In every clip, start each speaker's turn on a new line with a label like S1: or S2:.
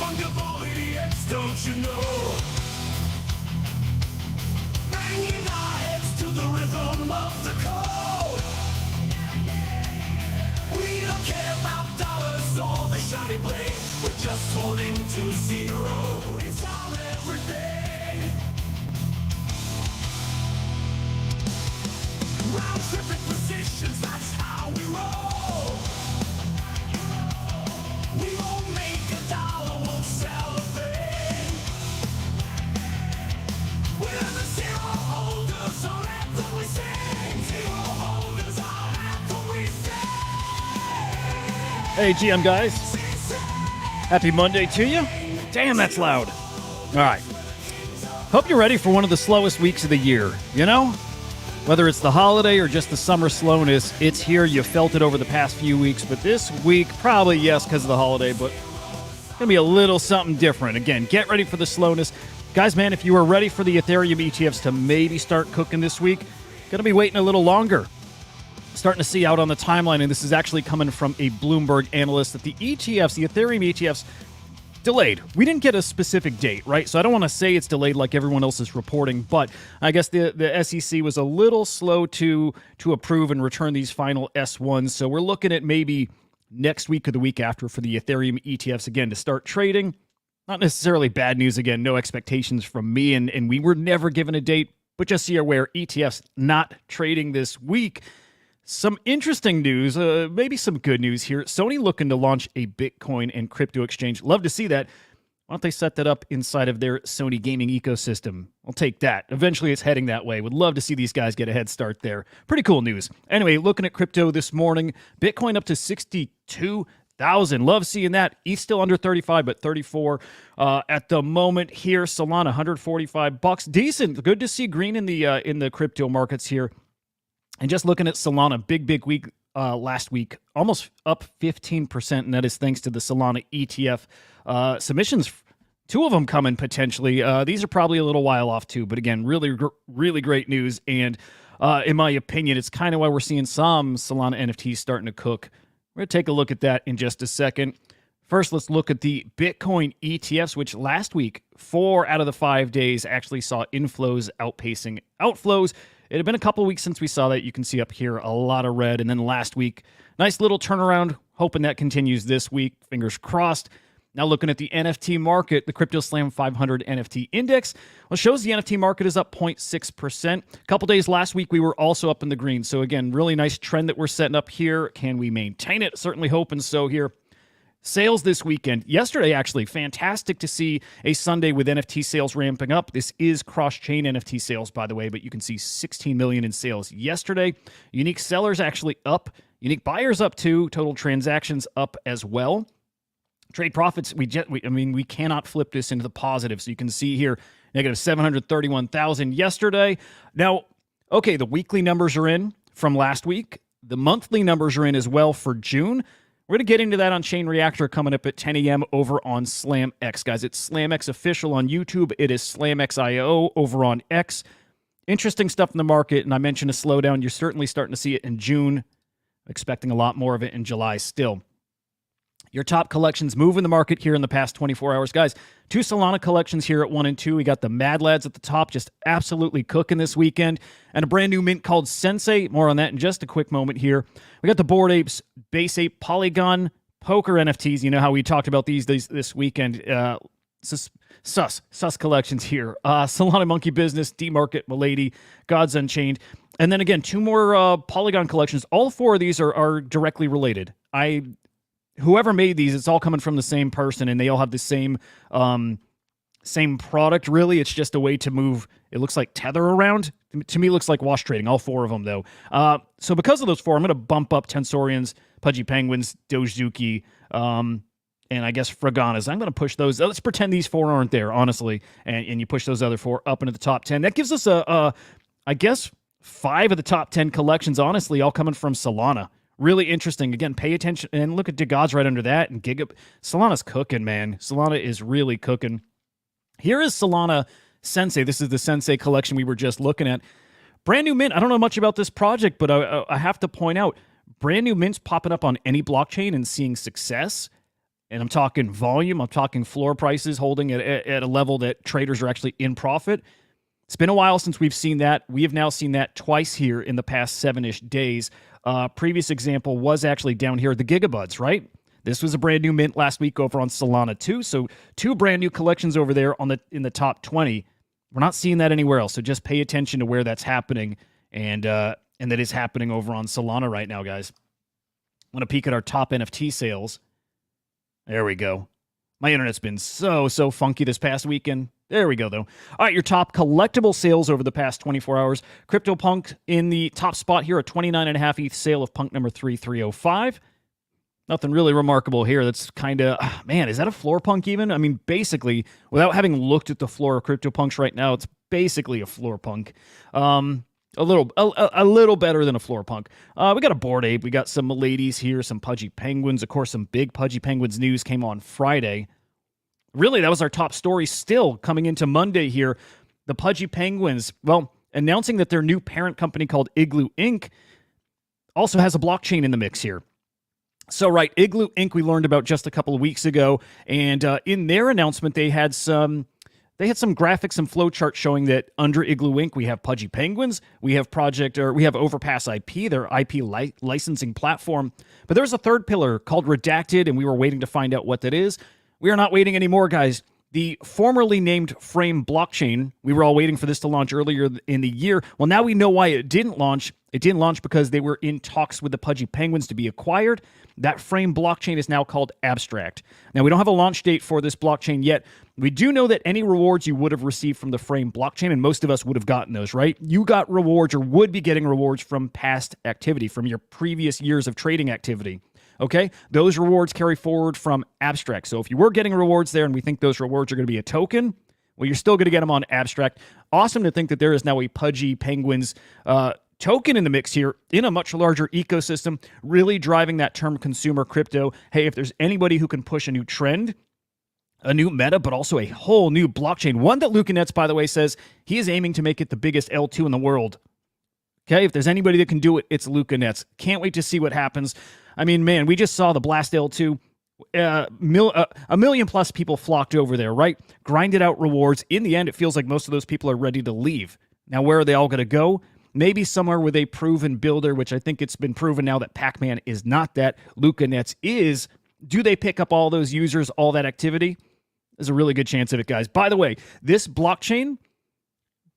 S1: Non-fungible ETFs, don't you know? Banging our heads to the rhythm of the code. We don't care about dollars or the shiny blade. We're just holding to zero. It's our everything. Round tripping positions, that's how we roll. We won't make a dollar, won't sell a thing. We're the zero holders, our anthem we sing. Zero holders, our anthem we sing.
S2: Hey, GM guys. Happy Monday to you. Damn, that's loud. All right. Hope you're ready for one of the slowest weeks of the year, you know? Whether it's the holiday or just the summer slowness, it's here. You felt it over the past few weeks, but this week, probably, yes, because of the holiday, but it's going to be a little something different. Again, get ready for the slowness. Guys, man, if you are ready for the Ethereum ETFs to maybe start cooking this week, going to be waiting a little longer. Starting to see out on the timeline, and this is actually coming from a Bloomberg analyst, that the ETFs, the Ethereum ETFs, delayed. We didn't get a specific date, right? So I don't want to say it's delayed like everyone else is reporting, but I guess the SEC was a little slow to approve and return these final S1s. So we're looking at maybe next week or the week after for the Ethereum ETFs again to start trading. Not necessarily bad news again, no expectations from me, and we were never given a date, but just so you're aware, ETFs not trading this week. Some interesting news, maybe some good news here. Sony looking to launch a Bitcoin and crypto exchange. Love to see that. Why don't they set that up inside of their Sony gaming ecosystem? I'll take that. Eventually it's heading that way. Would love to see these guys get a head start there. Pretty cool news. Anyway, looking at crypto this morning, Bitcoin up to 62,000. Love seeing that. ETH still under 35, but 34 at the moment here. Solana, $145. Decent. Good to see green in the crypto markets here. And just looking at Solana, big week last week, almost up 15%, and that is thanks to the Solana ETF submissions. Two of them coming potentially. These are probably a little while off too, but again, really great news. And in my opinion, it's kind of why we're seeing some Solana NFTs starting to cook. We're going to take a look at that in just a second. First, let's look at the Bitcoin ETFs, which last week, 4 out of the 5 days actually saw inflows outpacing outflows. It had been a couple of weeks since we saw that. You can see up here a lot of red. And then last week, nice little turnaround. Hoping that continues this week. Fingers crossed. Now looking at the NFT market, the Crypto Slam 500 NFT index, well, shows the NFT market is up 0.6%. A couple days last week, we were also up in the green. So again, really nice trend that we're setting up here. Can we maintain it? Certainly hoping so here. Sales this weekend. Yesterday, actually, fantastic to see a Sunday with NFT sales ramping up. This is cross-chain NFT sales, by the way, but you can see 16 million in sales yesterday. Unique sellers actually up. Unique buyers up too. Total transactions up as well. Trade profits, we cannot flip this into the positive. So you can see here, negative 731,000 yesterday. Now, okay, the weekly numbers are in from last week. The monthly numbers are in as well for June. We're going to get into that on Chain Reactor coming up at 10 a.m. over on SlamX, guys. It's SlamX Official on YouTube. It is SlamX.io over on X. Interesting stuff in the market, and I mentioned a slowdown. You're certainly starting to see it in June. Expecting a lot more of it in July still. Your top collections move in the market here in the past 24 hours. Guys, 2 Solana collections here at 1 and 2. We got the Mad Lads at the top, just absolutely cooking this weekend. And a brand new mint called Sensei. More on that in just a quick moment here. We got the Bored Apes, Base Ape, Polygon, Poker NFTs. You know how we talked about these this weekend. Sus collections here. Solana Monkey Business, D-Market, Milady, Gods Unchained. And then again, 2 more Polygon collections. All 4 of these are directly related. Whoever made these, it's all coming from the same person, and they all have the same product, really. It's just a way to move, it looks like Tether around. To me, it looks like wash trading, all 4 of them, though. So because of those 4, I'm going to bump up Tensorians, Pudgy Penguins, Dogezuki, and I guess Fraganas. I'm going to push those. Let's pretend these 4 aren't there, honestly, and you push those other 4 up into the top 10. That gives us, I guess, 5 of the top 10 collections, honestly, all coming from Solana. Really interesting. Again, pay attention and look at DeGod's right under that. And Solana's cooking, man. Solana is really cooking. Here is Solana Sensei. This is the Sensei collection we were just looking at. Brand new mint. I don't know much about this project, but I have to point out, brand new mints popping up on any blockchain and seeing success. And I'm talking volume. I'm talking floor prices holding at a level that traders are actually in profit. It's been a while since we've seen that. We have now seen that twice here in the past 7-ish days. Previous example was actually down here at the Gigabuds, right? This was a brand new mint last week over on Solana too. So 2 brand new collections over there in the top 20. We're not seeing that anywhere else. So just pay attention to where that's happening, and that is happening over on Solana right now, guys. I want to peek at our top NFT sales. There we go. My internet's been so funky this past weekend. There we go, though. All right, your top collectible sales over the past 24 hours. CryptoPunk in the top spot here, a 29.5 ETH sale of Punk number 3305. Nothing really remarkable here. That's kind of, man, is that a floor punk even? I mean, basically, without having looked at the floor of CryptoPunks right now, it's basically a floor punk. A little better than a floor punk. We got a Bored Ape. We got some ladies here, some Pudgy Penguins. Of course, some big Pudgy Penguins news came on Friday. Really, that was our top story still coming into Monday here. The Pudgy Penguins, well, announcing that their new parent company called Igloo Inc. also has a blockchain in the mix here. So, right, Igloo Inc. we learned about just a couple of weeks ago, and in their announcement, they had some graphics and flowcharts showing that under Igloo Inc. we have Pudgy Penguins, we have Overpass IP, their IP licensing platform, but there's a third pillar called Redacted, and we were waiting to find out what that is. We are not waiting anymore, guys. The formerly named Frame blockchain, we were all waiting for this to launch earlier in the year. Well, now we know why it didn't launch. It didn't launch because they were in talks with the Pudgy Penguins to be acquired. That Frame blockchain is now called Abstract. Now, we don't have a launch date for this blockchain yet. We do know that any rewards you would have received from the Frame blockchain, and most of us would have gotten those, right? You got rewards or would be getting rewards from past activity, from your previous years of trading activity. Okay, those rewards carry forward from Abstract. So if you were getting rewards there and we think those rewards are going to be a token, well, you're still going to get them on Abstract. Awesome to think that there is now a Pudgy Penguins token in the mix here in a much larger ecosystem, really driving that term consumer crypto. Hey, if there's anybody who can push a new trend, a new meta, but also a whole new blockchain, one that Luca Nets, by the way, says he is aiming to make it the biggest L2 in the world. Okay, if there's anybody that can do it, it's Luca Nets. Can't wait to see what happens. I mean, man, we just saw the Blast L2. A million plus people flocked over there, right? Grinded out rewards. In the end, it feels like most of those people are ready to leave. Now, where are they all going to go? Maybe somewhere with a proven builder, which I think it's been proven now that Pac-Man is not that. Luca Nets is. Do they pick up all those users, all that activity? There's a really good chance of it, guys. By the way, this blockchain,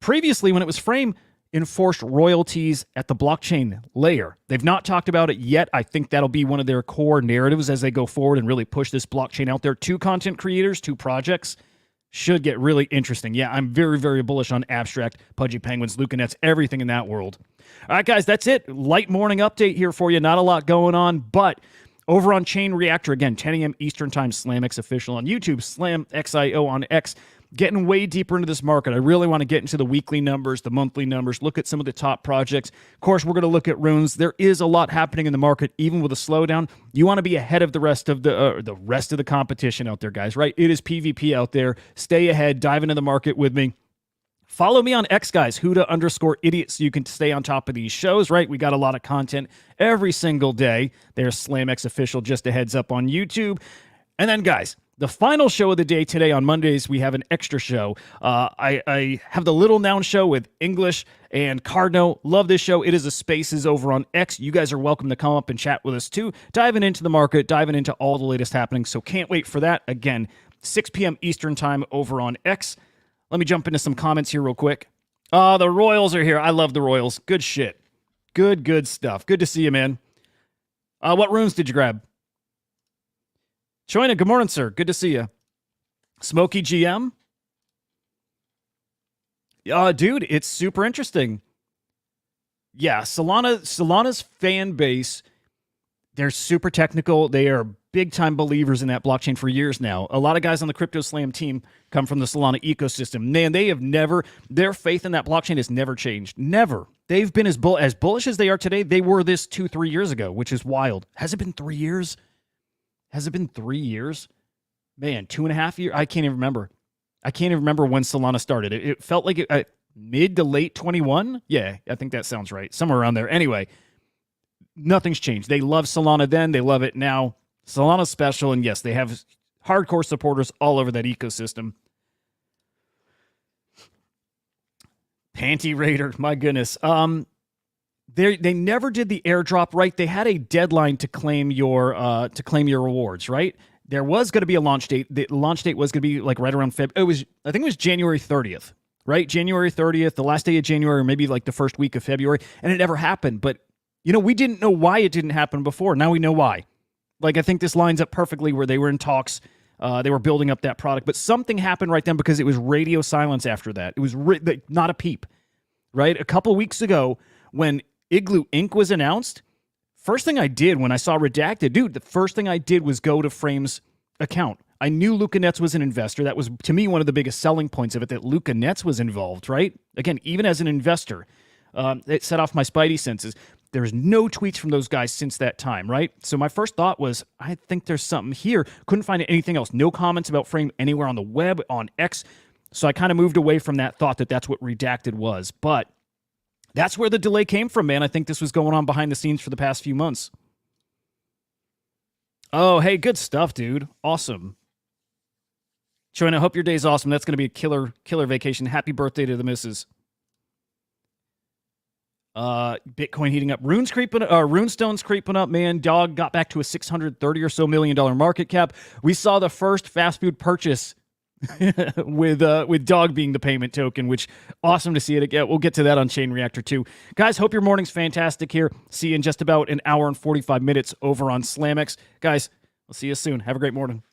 S2: previously when it was Frame, enforced royalties at the blockchain layer. They've not talked about it yet. I think that'll be one of their core narratives as they go forward and really push this blockchain out there. 2 content creators, 2 projects. Should get really interesting. Yeah, I'm very, very bullish on Abstract, Pudgy Penguins, Luca Nets, everything in that world. All right, guys, that's it. Light morning update here for you. Not a lot going on, but over on Chain Reactor, again, 10 a.m. Eastern Time, SlamX Official on YouTube, SlamXIO on X. Getting way deeper into this market. I really want to get into the weekly numbers, the monthly numbers, look at some of the top projects. Of course, we're going to look at runes. There is a lot happening in the market, even with a slowdown. You want to be ahead of the rest of the competition out there, guys, right? It is PvP out there. Stay ahead. Dive into the market with me. Follow me on X, guys, Huda_idiot, so you can stay on top of these shows, right? We got a lot of content every single day. There's SlamX Official, just a heads up on YouTube. And then, guys, the final show of the day today on Mondays, we have an extra show. I have the Little Noun Show with English and Cardno. Love this show. It is a Spaces over on X. You guys are welcome to come up and chat with us too. Diving into the market, diving into all the latest happenings. So can't wait for that. Again, 6 p.m. Eastern Time over on X. Let me jump into some comments here real quick. The Royals are here. I love the Royals. Good shit. Good stuff. Good to see you, man. What rooms did you grab? Choina, good morning, sir. Good to see you. Smokey GM. Dude, it's super interesting. Yeah, Solana's fan base, they're super technical. They are big-time believers in that blockchain for years now. A lot of guys on the Crypto Slam team come from the Solana ecosystem. Man, their faith in that blockchain has never changed. Never. They've been as bullish as they are today. They were this 2-3 years ago, which is wild. Has it been 3 years? Has it been 3 years? Man, 2.5 years? I can't even remember. I can't even remember when Solana started. It felt like mid to late 21? Yeah, I think that sounds right. Somewhere around there. Anyway, nothing's changed. They love Solana then. They love it now. Solana special, and yes, they have hardcore supporters all over that ecosystem. Panty Raider, my goodness. They never did the airdrop, right? They had a deadline to claim your rewards, right? There was going to be a launch date. The launch date was going to be like right around February. I think it was January 30th, right? January 30th, the last day of January, or maybe like the first week of February, and it never happened. But we didn't know why it didn't happen before. Now we know why. Like, I think this lines up perfectly where they were in talks. They were building up that product, but something happened right then because it was radio silence after that. It was not a peep, right? A couple weeks ago when Igloo Inc. was announced, first thing I did when I saw redacted, the first thing I did was go to Frame's account. I knew Luca Netz was an investor. That was, to me, one of the biggest selling points of it, that Luca Netz was involved, right? Again, even as an investor, it set off my spidey senses. There's no tweets from those guys since that time, right? So my first thought was, I think there's something here. Couldn't find anything else. No comments about Frame anywhere on the web, on X. So I kind of moved away from that thought that that's what redacted was. But that's where the delay came from, man. I think this was going on behind the scenes for the past few months. Oh, hey, good stuff, dude. Awesome. Joanna, I hope your day's awesome. That's going to be a killer vacation. Happy birthday to the missus. Bitcoin heating up. Runestone's creeping up, man. Dog got back to a $630 or so million market cap. We saw the first fast food purchase with Dog being the payment token, which awesome to see it again. We'll get to that on Chain Reactor too. Guys, hope your morning's fantastic here. See you in just about an hour and 45 minutes over on Slamex. Guys, I'll see you soon. Have a great morning.